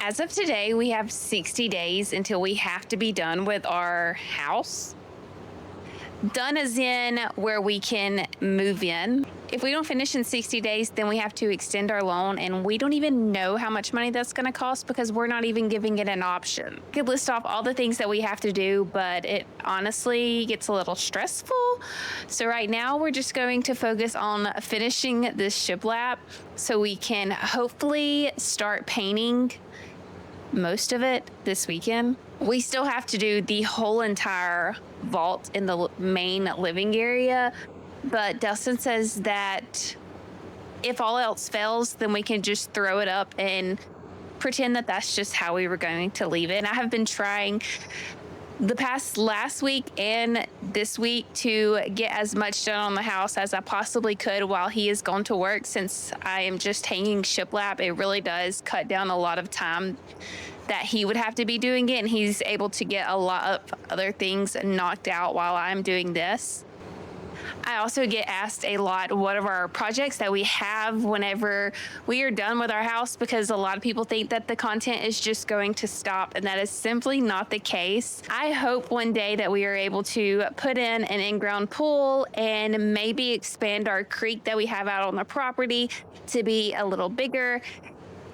As of today, we have 60 days until we have to be done with our house. Done as in where we can move in. If we don't finish in 60 days, then we have to extend our loan, and we don't even know how much money that's going to cost because we're not even giving it an option. I could list off all the things that we have to do, but it honestly gets a little stressful. So right now we're just going to focus on finishing this shiplap so we can hopefully start painting most of it this weekend. We still have to do the whole entire vault in the main living area, but Dustin says that if all else fails, then we can just throw it up and pretend that that's just how we were going to leave it. And I have been trying the last week and this week to get as much done on the house as I possibly could while he is gone to work. Since I am just hanging shiplap, it really does cut down a lot of time that he would have to be doing it, and he's able to get a lot of other things knocked out while I'm doing this. I also get asked a lot what are our projects that we have whenever we are done with our house, because a lot of people think that the content is just going to stop, and that is simply not the case. I hope one day that we are able to put in an in-ground pool and maybe expand our creek that we have out on the property to be a little bigger.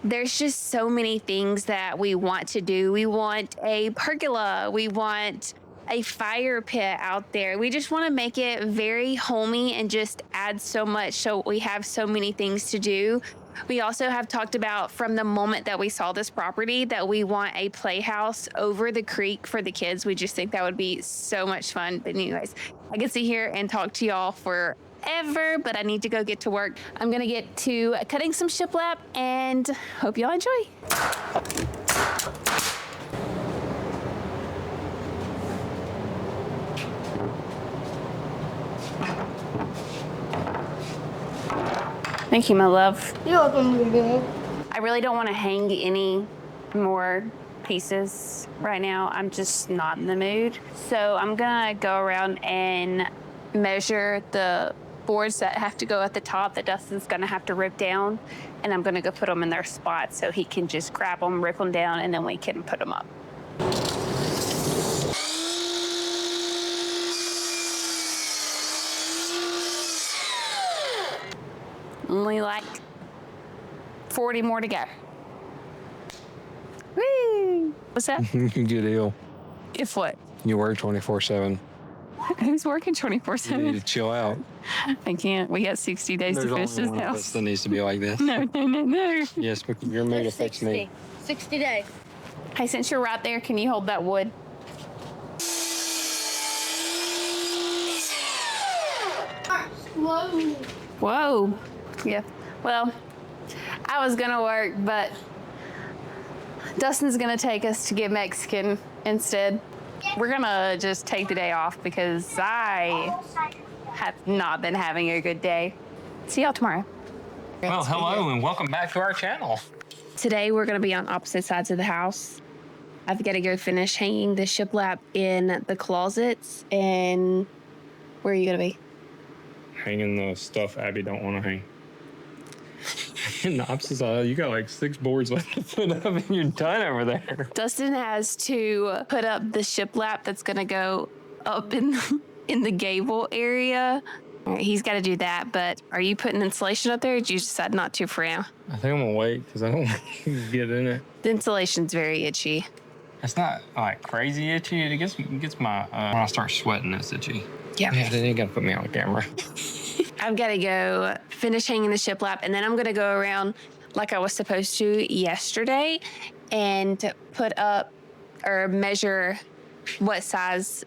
There's just so many things that we want to do. We want a pergola. We want a fire pit out there. We just want to make it very homey and just add so much. So we have so many things to do. We also have talked about from the moment that we saw this property that we want a playhouse over the creek for the kids. We just think that would be so much fun. But anyways, I can sit here and talk to y'all forever, but I need to go get to work. I'm gonna get to cutting some shiplap and hope y'all enjoy. Thank you, my love. You're welcome, baby. I really don't want to hang any more pieces right now. I'm just not in the mood. So I'm gonna go around and measure the boards that have to go at the top that Dustin's gonna have to rip down, and I'm gonna go put them in their spots so he can just grab them, rip them down, and then we can put them up. Only like 40 more to go. Woo! What's that? Good deal. If what? You work 24/7. Who's working You need 24/7? to chill out. I can't. We got 60 days There's to finish only this one of us house. that needs to be like this. No. Yes, but you're made to fix me. 60 days. Hey, since you're right there, can you hold that wood? Whoa. Whoa. Yeah. Well, I was gonna work, but Dustin's gonna take us to get Mexican instead. We're gonna just take the day off because I have not been having a good day. See y'all tomorrow. Well, hello and welcome back to our channel. Today we're gonna be on opposite sides of the house. I've got to go finish hanging the shiplap in the closets. And where are you gonna be? Hanging the stuff Abby don't want to hang. In the opposite side, you got like 6 boards left to put up and you're done over there. Dustin has to put up the shiplap that's gonna go up in the gable area. All right, he's got to do that, but are you putting insulation up there, or did you decide not to for now? I think I'm gonna wait because I don't want to get in it. The insulation's very itchy. It's not like crazy itchy. It gets my when I start sweating, it's itchy. Yeah. Then you gotta put me on camera. I've got to go finish hanging the shiplap, and then I'm going to go around like I was supposed to yesterday and put up or measure what size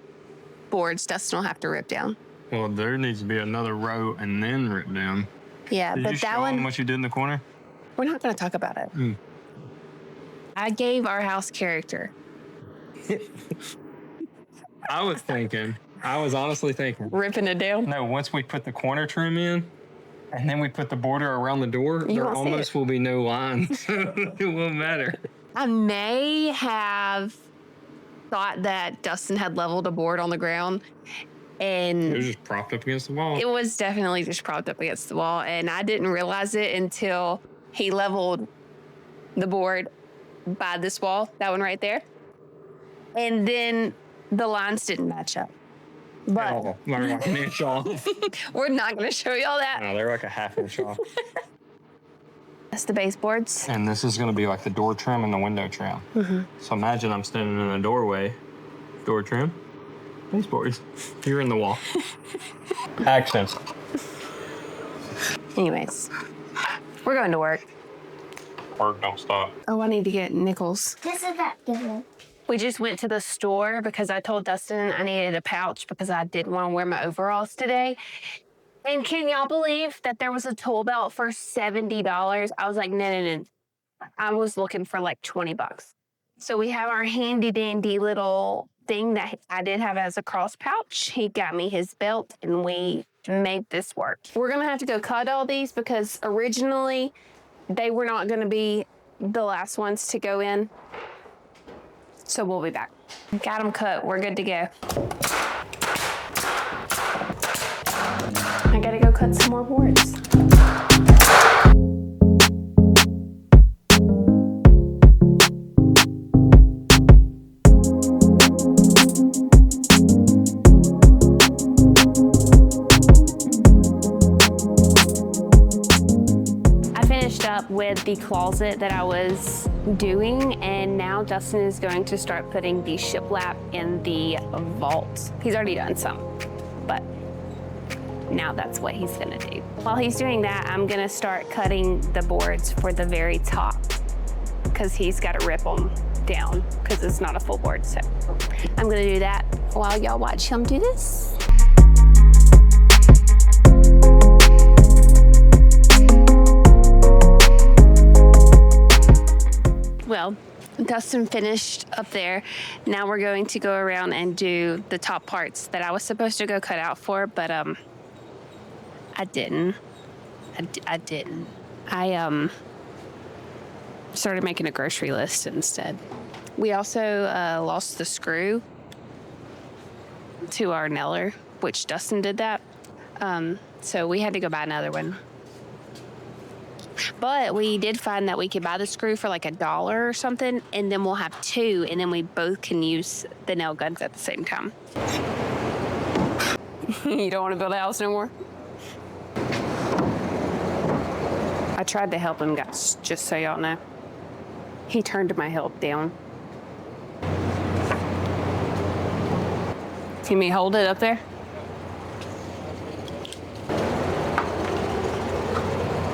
boards Dustin will have to rip down. Well, there needs to be another row and then rip down. Yeah, Did but you that show one, them what you did in the corner? we're not going to talk about it. I gave our house character. I was honestly thinking. Ripping it down? No, once we put the corner trim in, and then we put the border around the door, You there won't see almost will be no lines. It won't matter. I may have thought that Dustin had leveled a board on the ground, and It was just propped up against the wall. it was definitely just propped up against the wall, and I didn't realize it until he leveled the board by this wall, that one right there. And then the lines didn't match up. But they're like an inch off. we're not going to show y'all that. No, they're like a half inch off. That's the baseboards. And this is going to be like the door trim and the window trim. So imagine I'm standing in a doorway, door trim, baseboards. You're in the wall. Action. Anyways, we're going to work. Work don't stop. Oh, I need to get nickels. This is that different. We just went to the store because I told Dustin I needed a pouch because I didn't want to wear my overalls today. And can y'all believe that there was a tool belt for $70? I was like, no. I was looking for like 20 bucks. So we have our handy dandy little thing that I did have as a cross pouch. He got me his belt and we made this work. We're gonna have to go cut all these because originally they were not gonna be the last ones to go in. So we'll be back. Got them cut, we're good to go. I gotta go cut some more boards. Up with the closet that I was doing, and now Dustin is going to start putting the shiplap in the vault. He's already done some, but now that's what he's gonna do. While he's doing that, I'm gonna start cutting the boards for the very top because he's got to rip them down because it's not a full board. So I'm gonna do that while y'all watch him do this. Well, Dustin finished up there. Now we're going to go around and do the top parts that I was supposed to go cut out for, but I didn't. I started making a grocery list instead. We also lost the screw to our nailer, which Dustin did that. So we had to go buy another one. But we did find that we could buy the screw for like $1 or something, and then we'll have two, and then we both can use the nail guns at the same time. You don't want to build a house no more? I tried to help him, guys, just so y'all know. He turned my help down. Can we hold it up there?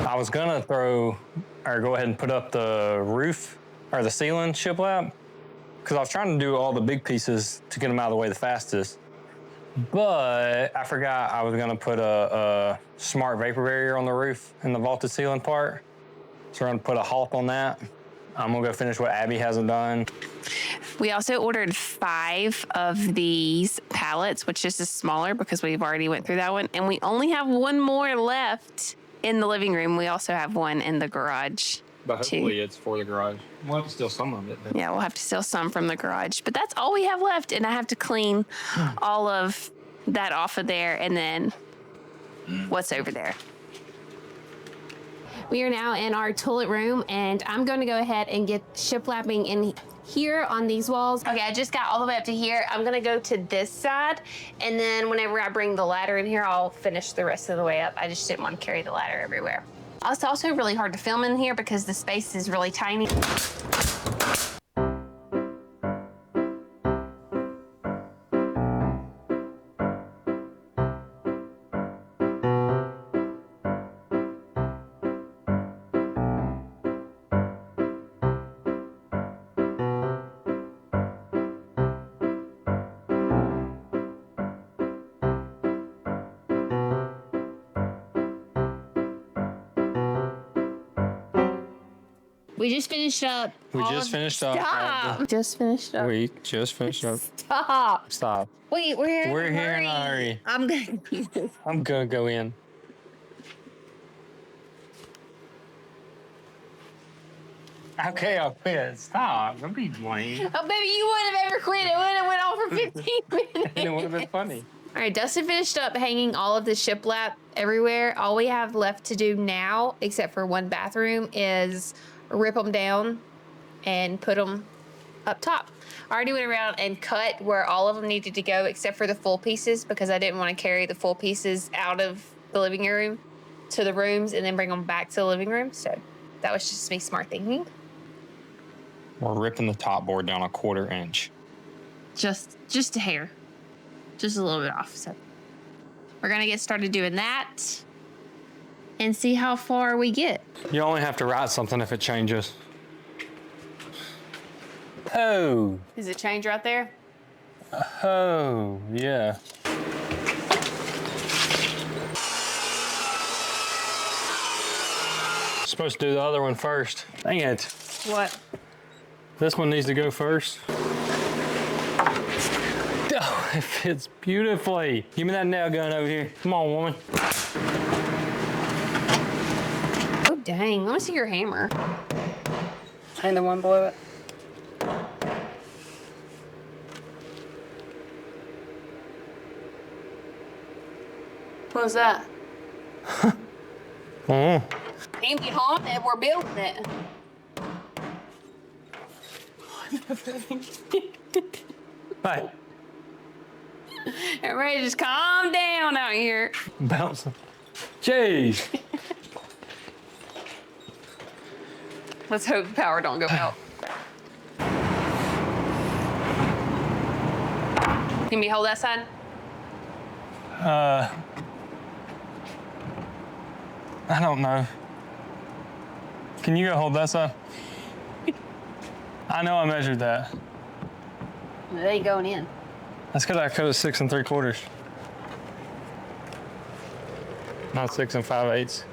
I was gonna go ahead and put up the roof or the ceiling shiplap because I was trying to do all the big pieces to get them out of the way the fastest. But I forgot I was gonna put a smart vapor barrier on the roof in the vaulted ceiling part. So we're gonna put a halt on that. I'm gonna go finish what Abby hasn't done. We also ordered 5 of these pallets, which is just smaller because we've already went through that one. And we only have one more left in the living room. We also have one in the garage. But hopefully it's for the garage. We'll have to steal some of it. But... Yeah, we'll have to steal some from the garage. But that's all we have left. And I have to clean all of that off of there and then what's over there. We are now in our toilet room, and I'm going to go ahead and get shiplapping in here on these walls. Okay, I just got all the way up to here. I'm going to go to this side, and then whenever I bring the ladder in here, I'll finish the rest of the way up. I just didn't want to carry the ladder everywhere. It's also really hard to film in here because the space is really tiny. We just finished up. We just finished up. Stop. Just finished up. We just finished up. Stop. Stop. Wait, we're here. We're here in a hurry. I'm gonna. I'm gonna go in. Okay, I'll quit. Stop. Don't be lame. Oh, baby, you wouldn't have ever quit. It would have went on for 15 minutes. And it would have been funny. All right, Dustin finished up hanging all of the shiplap everywhere. All we have left to do now, except for one bathroom, is rip them down and put them up top. I already went around and cut where all of them needed to go except for the full pieces because I didn't want to carry the full pieces out of the living room to the rooms and then bring them back to the living room. So that was just me smart thinking. We're ripping the top board down 1/4 inch. Just a hair, just a little bit off. So we're gonna get started doing that and see how far we get. You only have to write something if it changes. Oh. Is it change right there? Oh, yeah. Supposed to do the other one first. Dang it. What? This one needs to go first. Oh, it fits beautifully. Give me that nail gun over here. Come on, woman. Oh, dang. Let me see your hammer. And the one below it. What was that? Oh. Came home and we're building it. Hey. Everybody just calm down out here. Bouncing. Jeez. Let's hope the power don't go out. Can you hold that side? I don't know. Can you go hold that side? I know I measured that. It ain't going in. That's because I cut it 6 3/4. Not 6 5/8.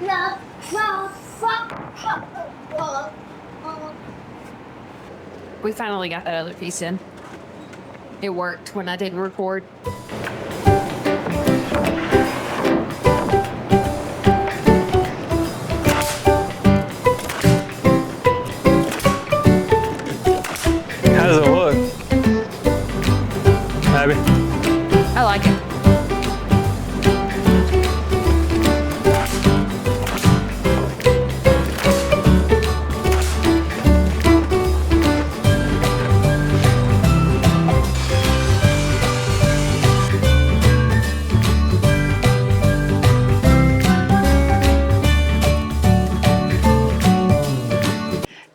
No, no, We finally got that other piece in. It worked when I didn't record. How does it look? Abby? I like it.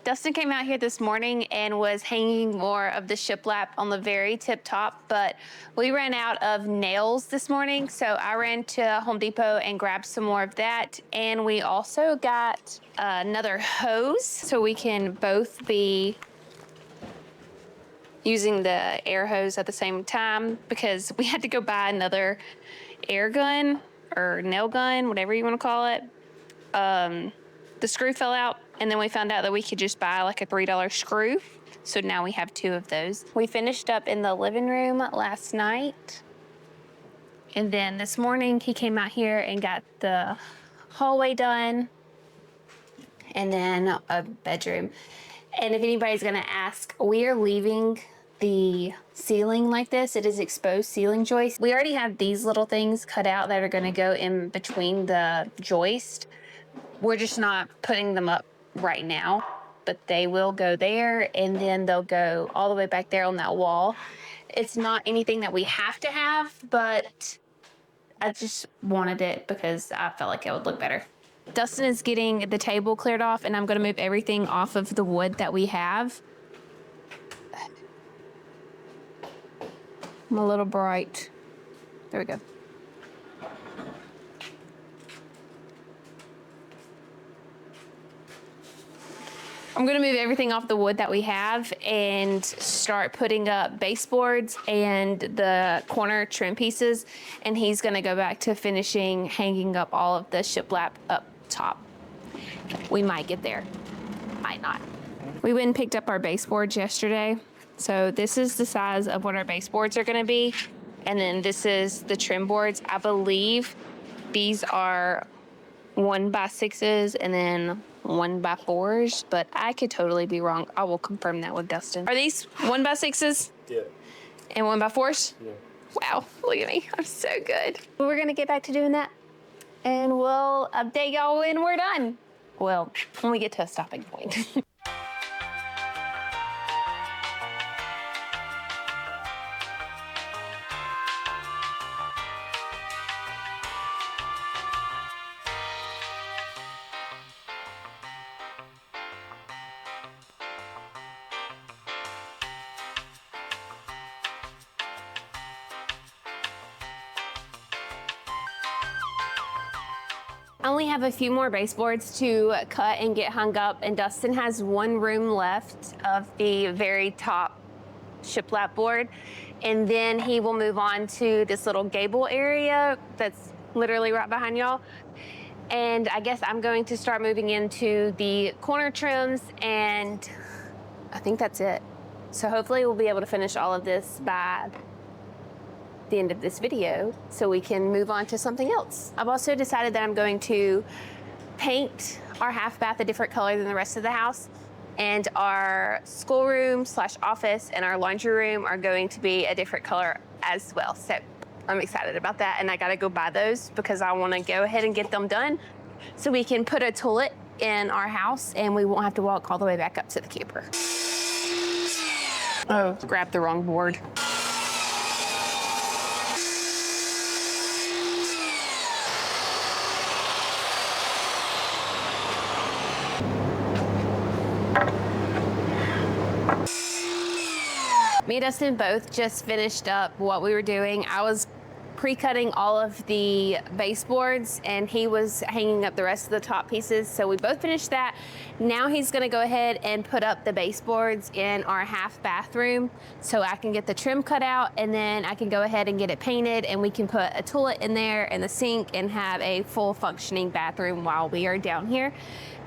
Dustin came out here this morning and was hanging more of the shiplap on the very tip top, but we ran out of nails this morning, so I ran to Home Depot and grabbed some more of that. And we also got another hose so we can both be using the air hose at the same time because we had to go buy another air gun or nail gun, whatever you want to call it. The screw fell out, and then we found out that we could just buy like a $3 screw. So now we have 2 of those. We finished up in the living room last night. And then this morning he came out here and got the hallway done and then a bedroom. And if anybody's gonna ask, we are leaving the ceiling like this. It is exposed ceiling joist. We already have these little things cut out that are gonna go in between the joist. We're just not putting them up right now, but they will go there and then they'll go all the way back there on that wall. It's not anything that we have to have, but I just wanted it because I felt like it would look better. Dustin is getting the table cleared off and I'm gonna move everything off of the wood that we have. I'm a little bright. There we go. I'm gonna move everything off the wood that we have and start putting up baseboards and the corner trim pieces. And he's gonna go back to finishing hanging up all of the shiplap up top. We might get there, might not. We went and picked up our baseboards yesterday. So this is the size of what our baseboards are gonna be. And then this is the trim boards. I believe these are 1x6s and then 1x4s, but I could totally be wrong. I will confirm that with Dustin. Are these 1x6s? Yeah. And 1x4s? Yeah. Wow, look at me. I'm so good. We're gonna get back to doing that and we'll update y'all when we're done. Well, when we get to a stopping point. only have a few more baseboards to cut and get hung up, and Dustin has one room left of the very top shiplap board, and then he will move on to this little gable area that's literally right behind y'all. And I guess I'm going to start moving into the corner trims, and I think that's it. So hopefully we'll be able to finish all of this by the end of this video so we can move on to something else. I've also decided that I'm going to paint our half bath a different color than the rest of the house, and our schoolroom / office and our laundry room are going to be a different color as well. So I'm excited about that, and I gotta go buy those because I wanna go ahead and get them done so we can put a toilet in our house and we won't have to walk all the way back up to the camper. Oh, grabbed the wrong board. Me and Dustin both just finished up what we were doing. I was pre-cutting all of the baseboards and he was hanging up the rest of the top pieces. So we both finished that. Now he's gonna go ahead and put up the baseboards in our half bathroom so I can get the trim cut out, and then I can go ahead and get it painted, and we can put a toilet in there and the sink and have a full functioning bathroom while we are down here.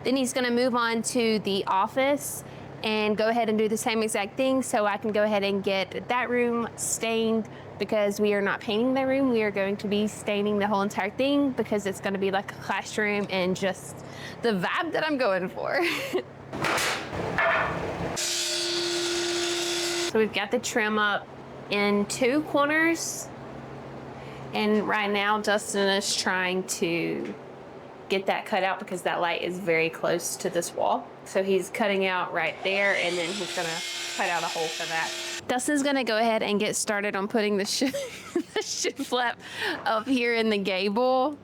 Then he's gonna move on to the office and go ahead and do the same exact thing so I can go ahead and get that room stained, because we are not painting the room. We are going to be staining the whole entire thing because it's gonna be like a classroom and just the vibe that I'm going for. So we've got the trim up in 2 corners, and right now Dustin is trying to get that cut out because that light is very close to this wall. So he's cutting out right there, and then he's gonna cut out a hole for that. Dustin's gonna go ahead and get started on putting the shiplap up here in the gable.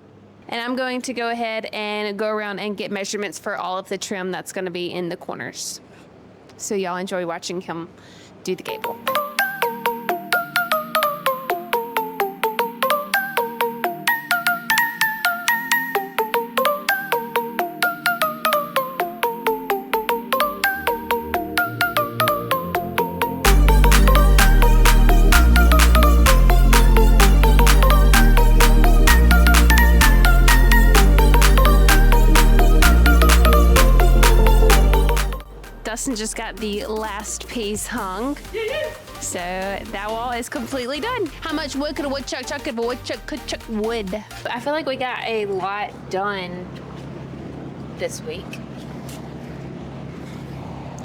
And I'm going to go ahead and go around and get measurements for all of the trim that's gonna be in the corners. So y'all enjoy watching him do the gable. Dustin just got the last piece hung. So that wall is completely done. How much wood could a woodchuck chuck if a woodchuck could chuck wood? I feel like we got a lot done this week.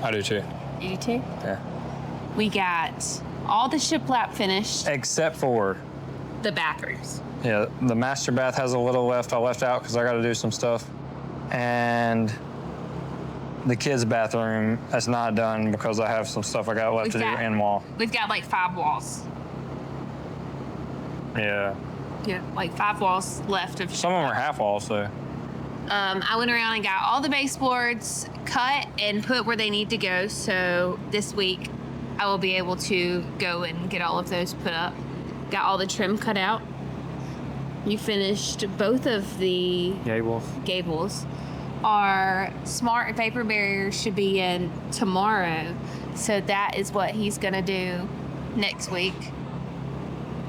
I do too. You too? Yeah. We got all the shiplap finished. Except for, The bathrooms. yeah, the master bath has a little left. I left out because I got to do some stuff. And the kids' bathroom, that's not done because I have some stuff I got left to do in wall. We've got like 5 walls. Yeah. Yeah, like 5 walls left of Some of them are half wall, so. I went around and got all the baseboards cut and put where they need to go. So this week I will be able to go and get all of those put up. Got all the trim cut out. You finished both of the gables. Our smart vapor barrier should be in tomorrow. So that is what he's gonna do next week.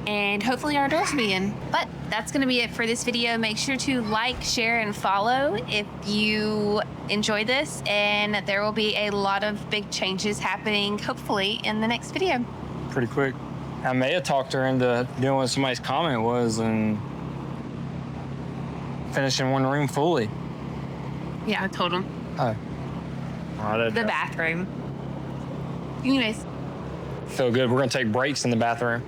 And hopefully our doors will be in. But that's gonna be it for this video. Make sure to like, share, and follow if you enjoy this. And there will be a lot of big changes happening, hopefully, in the next video. Pretty quick. I may have talked her into doing what somebody's comment was and finishing one room fully. Yeah, I told him. Oh. The bathroom. Anyways. Feel good. We're going to take breaks in the bathroom.